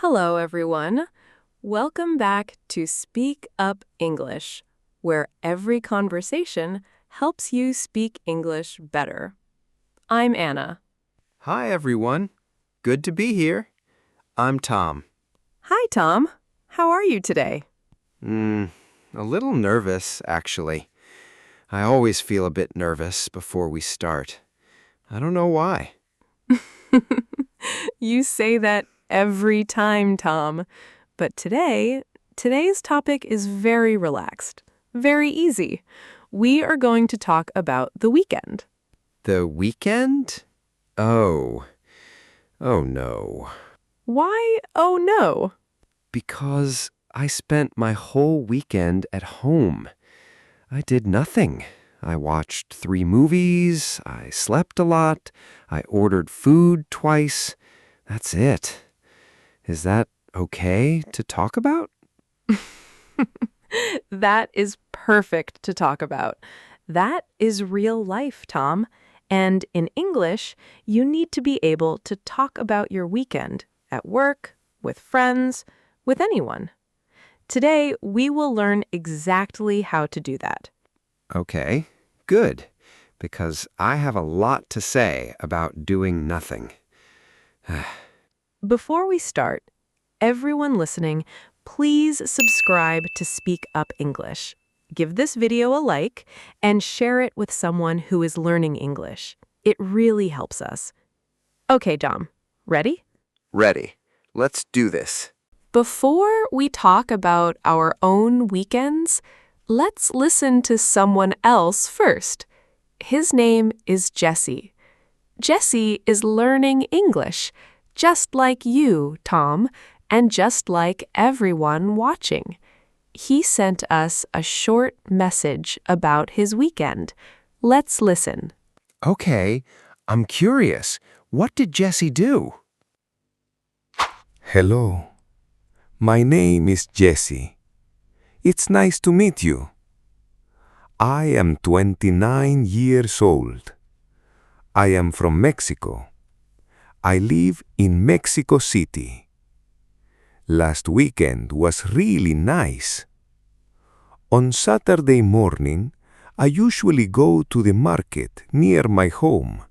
Hello, everyone. Welcome back to Speak Up English, where every conversation helps you speak English better. I'm Anna. Hi, everyone. Good to be here. I'm Tom. Hi, Tom. How are you today? A little nervous, actually. I always feel a bit nervous before we start. I don't know why. You say that every time, Tom. But today's topic is very relaxed, very easy. We are going to talk about the weekend. The weekend? Oh. Oh, no. Why, oh no? Because I spent my whole weekend at home. I did nothing. I watched 3 movies, I slept a lot, I ordered food twice. That's it. Is that okay to talk about? That is perfect to talk about. That is real life, Tom. And in English, you need to be able to talk about your weekend at work, with friends, with anyone. Today, we will learn exactly how to do that. Okay, good, because I have a lot to say about doing nothing. Before we start, everyone listening, please subscribe to Speak Up English. Give this video a like and share it with someone who is learning English. It really helps us. Okay, Dom, ready? Ready. Let's do this. Before we talk about our own weekends, let's listen to someone else first. His name is Jesse. Jesse is learning English, just like you, Tom, and just like everyone watching. He sent us a short message about his weekend. Let's listen. Okay, I'm curious. What did Jesse do? Hello, my name is Jesse. It's nice to meet you. I am 29 years old. I am from Mexico. I live in Mexico City. Last weekend was really nice. On Saturday morning, I usually go to the market near my home.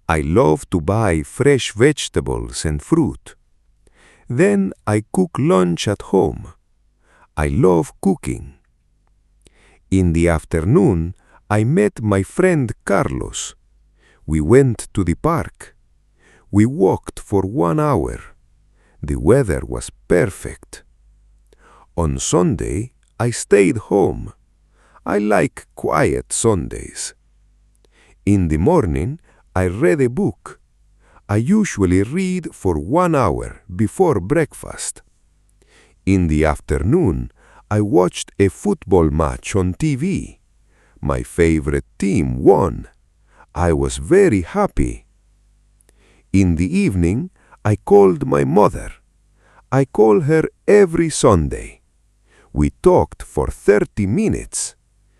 I love to buy fresh vegetables and fruit. Then I cook lunch at home. I love cooking. In the afternoon, I met my friend Carlos. We went to the park. We walked for 1 hour. The weather was perfect. On Sunday, I stayed home. I like quiet Sundays. In the morning, I read a book. I usually read for 1 hour before breakfast. In the afternoon, I watched a football match on TV. My favorite team won. I was very happy. In the evening, I called my mother. I call her every Sunday. We talked for 30 minutes.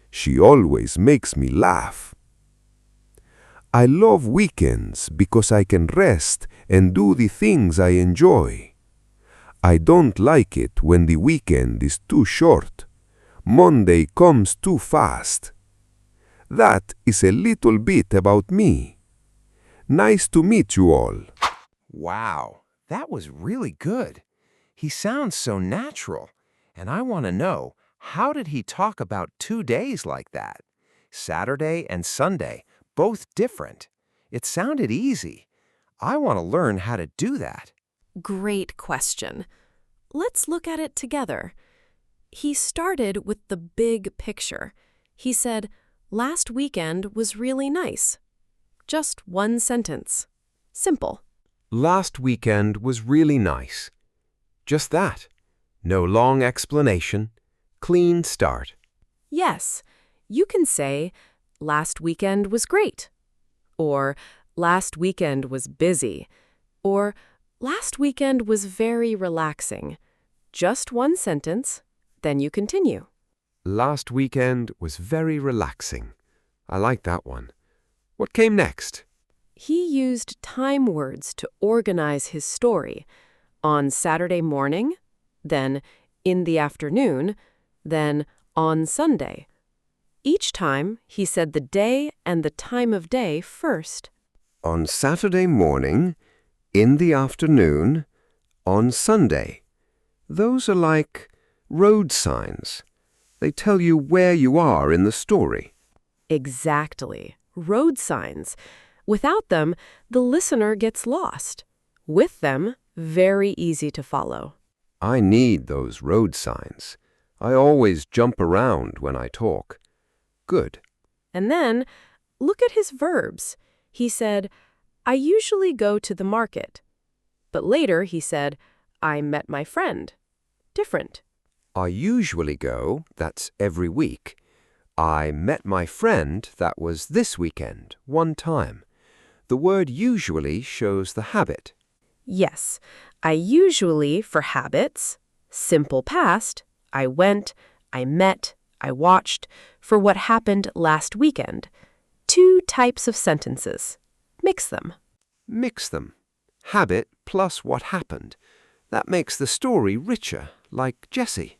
She always makes me laugh. I love weekends because I can rest and do the things I enjoy. I don't like it when the weekend is too short. Monday comes too fast. That is a little bit about me. Nice to meet you all. Wow, that was really good. He sounds so natural. And I want to know, how did he talk about 2 days like that? Saturday and Sunday, both different. It sounded easy. I want to learn how to do that. Great question. Let's look at it together. He started with the big picture. He said, "Last weekend was really nice." Just one sentence. Simple. Last weekend was really nice. Just that. No long explanation. Clean start. Yes, you can say, "Last weekend was great," or "Last weekend was busy," or "Last weekend was very relaxing." Just one sentence, then you continue. Last weekend was very relaxing. I like that one. What came next? He used time words to organize his story. on Saturday morning, then in the afternoon, then on Sunday. Each time, he said the day and the time of day first. On Saturday morning, in the afternoon, on Sunday. Those are like road signs. They tell you where you are in the story. Exactly. Road signs. Without them, the listener gets lost. With them, very easy to follow. I need those road signs. I always jump around when I talk. Good. And then, look at his verbs. He said, I usually go to the market. But later he said, I met my friend. Different. I usually go, that's every week. I met my friend, that was this weekend, one time. The word usually shows the habit. Yes, I usually for habits. Simple past, I went, I met, I watched, for what happened last weekend. 2 types of sentences. Mix them. Mix them. Habit plus what happened. That makes the story richer, like Jesse.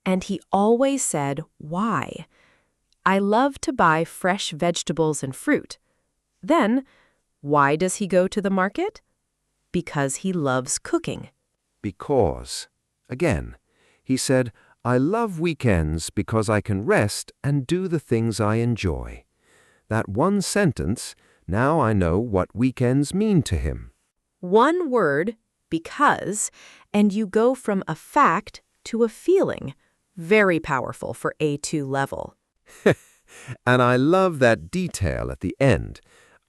And he always said why. I love to buy fresh vegetables and fruit. Then, why does he go to the market? Because he loves cooking. Because. Again, he said, I love weekends because I can rest and do the things I enjoy. That one sentence, now I know what weekends mean to him. One word, because, and you go from a fact to a feeling. Very powerful for A2 level. And I love that detail at the end.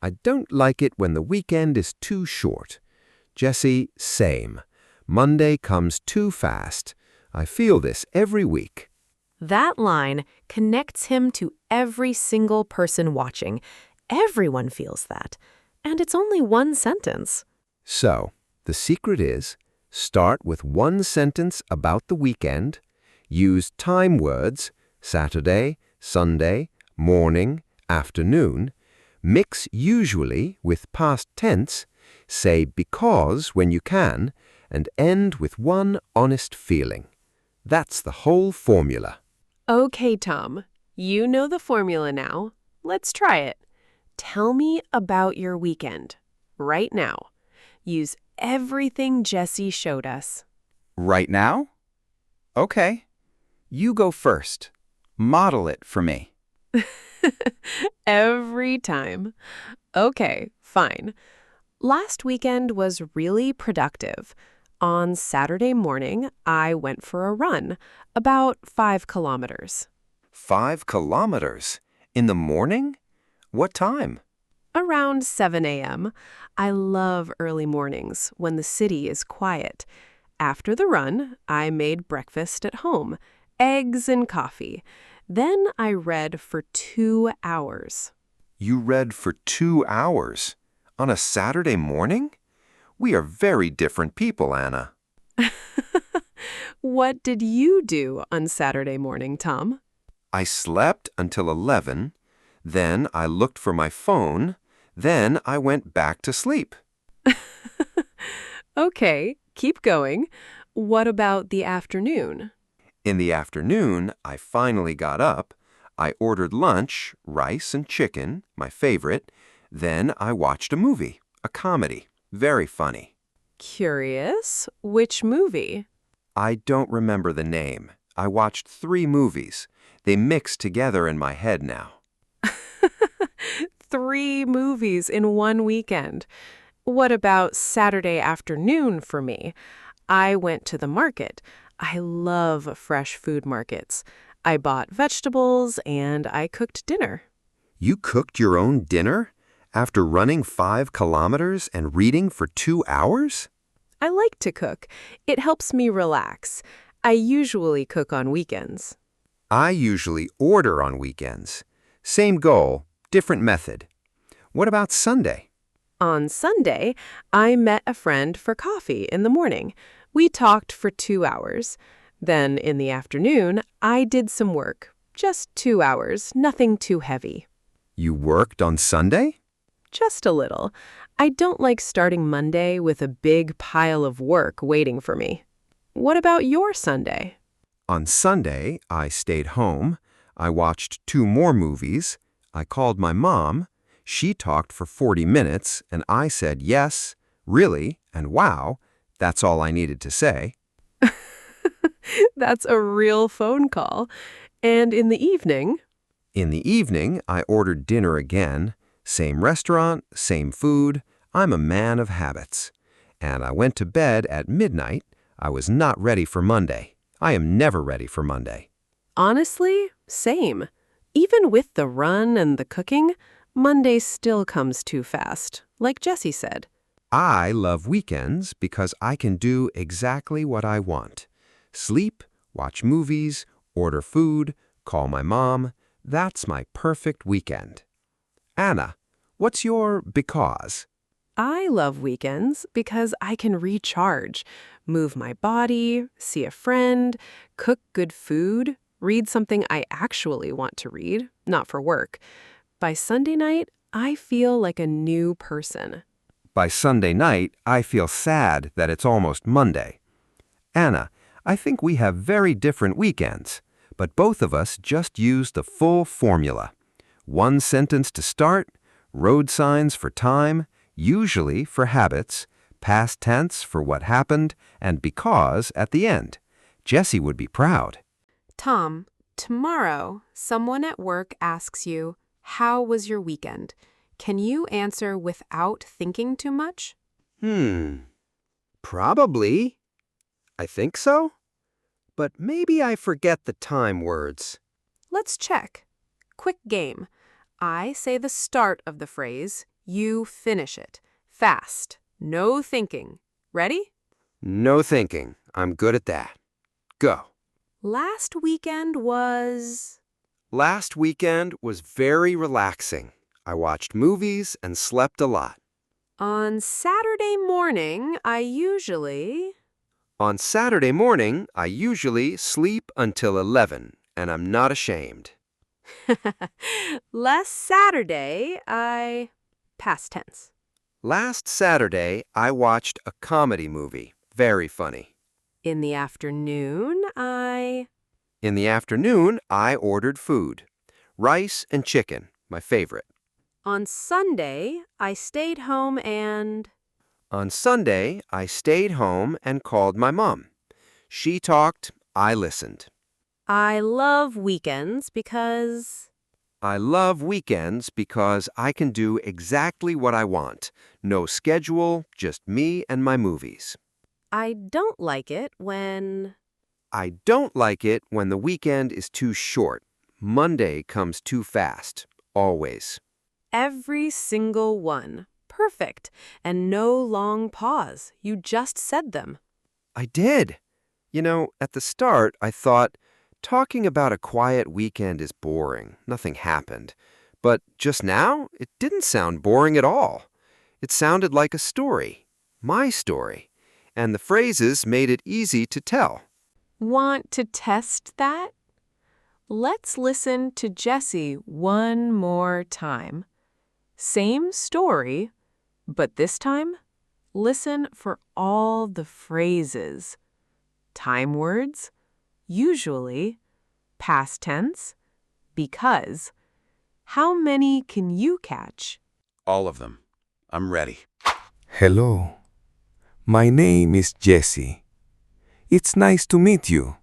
I don't like it when the weekend is too short. Jesse, same. Monday comes too fast. I feel this every week. That line connects him to every single person watching. Everyone feels that. And it's only one sentence. So, the secret is, start with one sentence about the weekend, use time words, Saturday, Sunday, morning, afternoon, mix usually with past tense, say because when you can, and end with one honest feeling. That's the whole formula. Okay, Tom, you know the formula now. Let's try it. Tell me about your weekend, right now. Use everything Jesse showed us. Right now? Okay. You go first. Model it for me. Every time. Okay, fine. Last weekend was really productive. On Saturday morning, I went for a run, about 5 kilometers. 5 kilometers? In the morning? What time? Around 7 a.m. I love early mornings when the city is quiet. After the run, I made breakfast at home, eggs and coffee. Then I read for 2 hours. You read for 2 hours? On a Saturday morning? We are very different people, Anna. What did you do on Saturday morning, Tom? I slept until 11, then I looked for my phone, then I went back to sleep. Okay, keep going. What about the afternoon? In the afternoon, I finally got up. I ordered lunch, rice and chicken, my favorite. Then I watched a movie, a comedy, very funny. Curious. Which movie? I don't remember the name. I watched 3 movies. They mix together in my head now. 3 movies in one weekend. What about Saturday afternoon for me? I went to the market. I love fresh food markets. I bought vegetables and I cooked dinner. You cooked your own dinner? After running 5 kilometers and reading for 2 hours? I like to cook. It helps me relax. I usually cook on weekends. I usually order on weekends. Same goal, different method. What about Sunday? On Sunday, I met a friend for coffee in the morning. We talked for 2 hours. Then in the afternoon, I did some work. Just 2 hours, nothing too heavy. You worked on Sunday? Just a little. I don't like starting Monday with a big pile of work waiting for me. What about your Sunday? On Sunday, I stayed home. I watched 2 more movies. I called my mom. She talked for 40 minutes, and I said yes, really, and wow. That's all I needed to say. That's a real phone call. And in the evening? In the evening, I ordered dinner again. Same restaurant, same food. I'm a man of habits. And I went to bed at midnight. I was not ready for Monday. I am never ready for Monday. Honestly, same. Even with the run and the cooking, Monday still comes too fast, like Jessie said. I love weekends because I can do exactly what I want. Sleep, watch movies, order food, call my mom. That's my perfect weekend. Anna, what's your because? I love weekends because I can recharge, move my body, see a friend, cook good food, read something I actually want to read, not for work. By Sunday night, I feel like a new person. By Sunday night, I feel sad that it's almost Monday. Anna, I think we have very different weekends, but both of us just use the full formula. 1 sentence to start, road signs for time, usually for habits, past tense for what happened, and because at the end. Jessie would be proud. Tom, tomorrow, someone at work asks you, "How was your weekend?" Can you answer without thinking too much? Probably. I think so. But maybe I forget the time words. Let's check. Quick game. I say the start of the phrase, you finish it. Fast. No thinking. Ready? No thinking. I'm good at that. Go. Last weekend was... Last weekend was very relaxing. I watched movies and slept a lot. On Saturday morning, I usually... On Saturday morning, I usually sleep until 11, and I'm not ashamed. Last Saturday, past tense. Last Saturday, I watched a comedy movie. Very funny. In the afternoon, In the afternoon, I ordered food. Rice and chicken, my favorite. On Sunday, I stayed home and... On Sunday, I stayed home and called my mom. She talked, I listened. I love weekends because... I love weekends because I can do exactly what I want. No schedule, just me and my movies. I don't like it when... I don't like it when the weekend is too short. Monday comes too fast. Always. Every single one. Perfect. And no long pause. You just said them. I did. You know, at the start, I thought, talking about a quiet weekend is boring. Nothing happened. But just now, it didn't sound boring at all. It sounded like a story. My story. And the phrases made it easy to tell. Want to test that? Let's listen to Jessie one more time. Same story, but this time, listen for all the phrases. Time words, usually, past tense, because. How many can you catch? All of them. I'm ready. Hello. My name is Jessie. It's nice to meet you.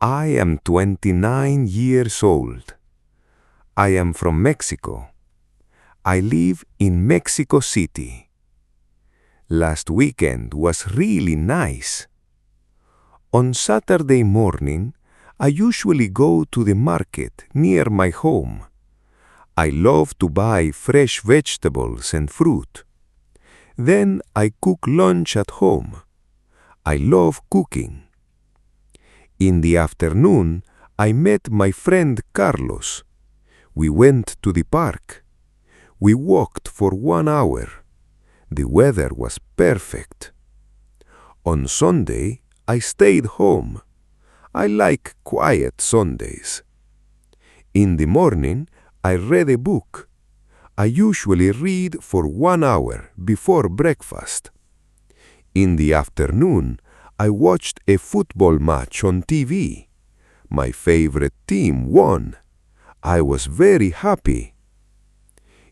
I am 29 years old. I am from Mexico. I live in Mexico City. Last weekend was really nice. On Saturday morning, I usually go to the market near my home. I love to buy fresh vegetables and fruit. Then I cook lunch at home. I love cooking. In the afternoon, I met my friend Carlos. We went to the park. We walked for 1 hour. The weather was perfect. On Sunday, I stayed home. I like quiet Sundays. In the morning, I read a book. I usually read for 1 hour before breakfast. In the afternoon, I watched a football match on TV. My favorite team won. I was very happy.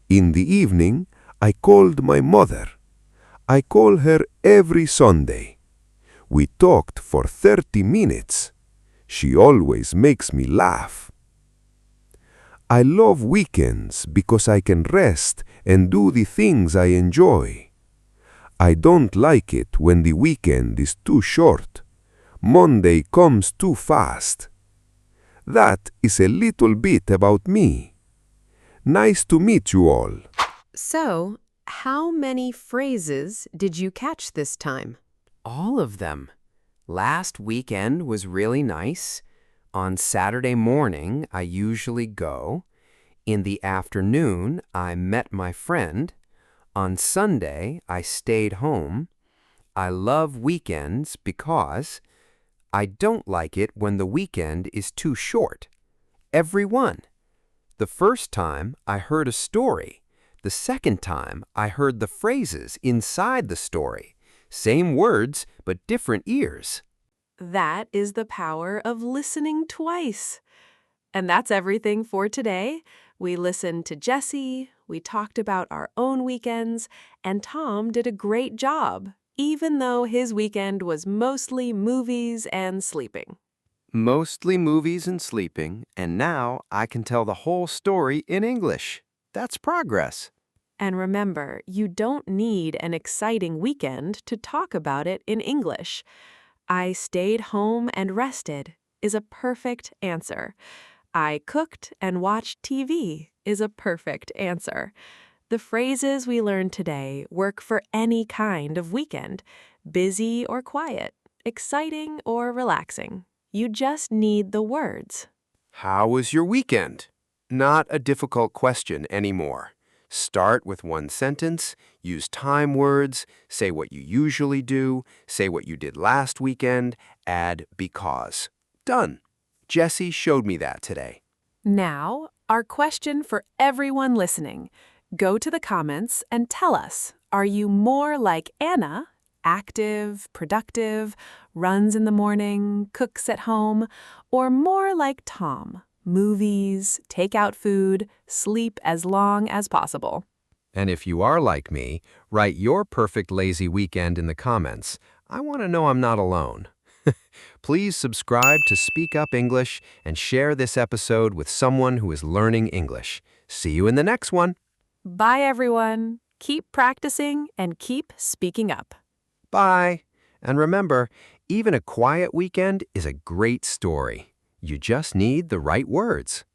In the evening, I called my mother. I call her every Sunday. We talked for 30 minutes. She always makes me laugh. I love weekends because I can rest and do the things I enjoy. I don't like it when the weekend is too short. Monday comes too fast. That is a little bit about me. Nice to meet you all. So, how many phrases did you catch this time? All of them. Last weekend was really nice. On Saturday morning, I usually go. In the afternoon, I met my friend. On Sunday, I stayed home. I love weekends because I don't like it when the weekend is too short. Every one. The first time, I heard a story. The second time, I heard the phrases inside the story. Same words, but different ears. That is the power of listening twice. And that's everything for today. We listened to Jessie, we talked about our own weekends, and Tom did a great job, even though his weekend was mostly movies and sleeping. Mostly movies and sleeping, and now I can tell the whole story in English. That's progress. And remember, you don't need an exciting weekend to talk about it in English. I stayed home and rested is a perfect answer. I cooked and watched TV is a perfect answer. The phrases we learned today work for any kind of weekend, busy or quiet, exciting or relaxing. You just need the words. How was your weekend? Not a difficult question anymore. Start with one sentence, use time words, say what you usually do, say what you did last weekend, add because. Done. Jessie showed me that today. Now, our question for everyone listening. Go to the comments and tell us, are you more like Anna, active, productive, runs in the morning, cooks at home, or more like Tom, movies, take out food, sleep as long as possible? And if you are like me, write your perfect lazy weekend in the comments. I want to know I'm not alone. Please subscribe to Speak Up English and share this episode with someone who is learning English. See you in the next one. Bye, everyone. Keep practicing and keep speaking up. Bye. And remember, even a quiet weekend is a great story. You just need the right words.